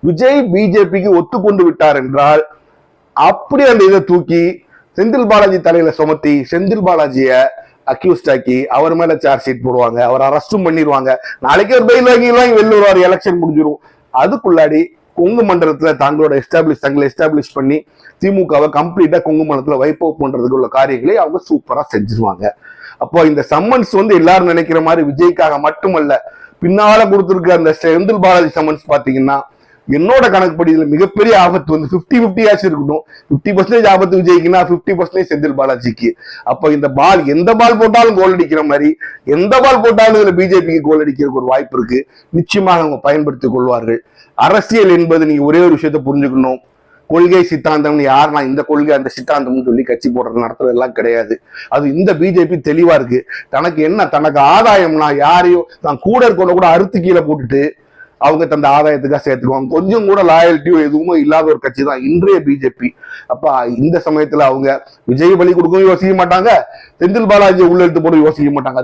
விஜய் பிஜேபிக்கு ஒத்துக்கொண்டு விட்டார் என்றால் அப்படி அந்த இதை தூக்கி செந்தில் பாலாஜி தலையில சுமத்தி செந்தில் பாலாஜிய அக்யூஸ்ட் ஆக்கி அவர் மேல சார்ஜ் ஷீட் போடுவாங்க, அவர் அரெஸ்டும் பண்ணிடுவாங்க. நாளைக்கு ஒரு பெயில் வாங்கிடுவாங்க, வெளில வருவார், எலெக்ஷன் முடிஞ்சிடும். அதுக்குள்ளாடி கொங்கு மண்டலத்துல தங்களை எஸ்டாப்ளிஷ் பண்ணி திமுகவை கம்ப்ளீட்டா கொங்கு மண்டலத்துல வைப் அவுட் பண்றதுக்கு உள்ள காரியங்களை அவங்க சூப்பரா செஞ்சிருவாங்க. அப்போ இந்த சம்மன்ஸ் எல்லாரும் நினைக்கிற மாதிரி விஜய்க்காக மட்டுமல்ல, பின்னால கொடுத்திருக்க அந்த செந்தில் பாலாஜி சம்மன்ஸ் பாத்தீங்கன்னா என்னோட கணக்குப்படி இதுல மிகப்பெரிய ஆபத்து 50-50 ஆச்சு இருக்கட்டும். 50% ஆபத்து விஜய்க்குன்னா 50% செந்தில் பாலாஜிக்கு. அப்ப இந்த பால் எந்த பால் போட்டாலும் கோல் அடிக்கிற மாதிரி எந்த பால் போட்டாலும் இதுல பிஜேபிக்கு கோல் அடிக்கிறதுக்கு ஒரு வாய்ப்பு இருக்கு. நிச்சயமாக அவங்க பயன்படுத்திக் கொள்வார்கள். அரசியல் என்பது நீங்க ஒரே ஒரு விஷயத்த புரிஞ்சுக்கணும். கொள்கை சித்தாந்தம் யாருன்னா இந்த கொள்கை அந்த சித்தாந்தம்னு சொல்லி கட்சி போடுறது நடத்துறது எல்லாம் கிடையாது. அது இந்த பிஜேபி தெளிவா இருக்கு. தனக்கு ஆதாயம்னா யாரையும் தான் கூட இருக்க கூட அறுத்து கீழே போட்டுட்டு அவங்க தந்த ஆதாயத்துக்காக சேர்த்துக்குவாங்க. கொஞ்சம் கூட லாயல்ட்டியோ எதுவுமே இல்லாத ஒரு கட்சி தான் இன்றைய பிஜேபி. அப்ப இந்த சமயத்துல அவங்க விஜய் பலி கொடுக்கவும் யோசிக்க மாட்டாங்க, செந்தில் பாலாஜி உள்ள எடுத்து போட யோசிக்க மாட்டாங்க.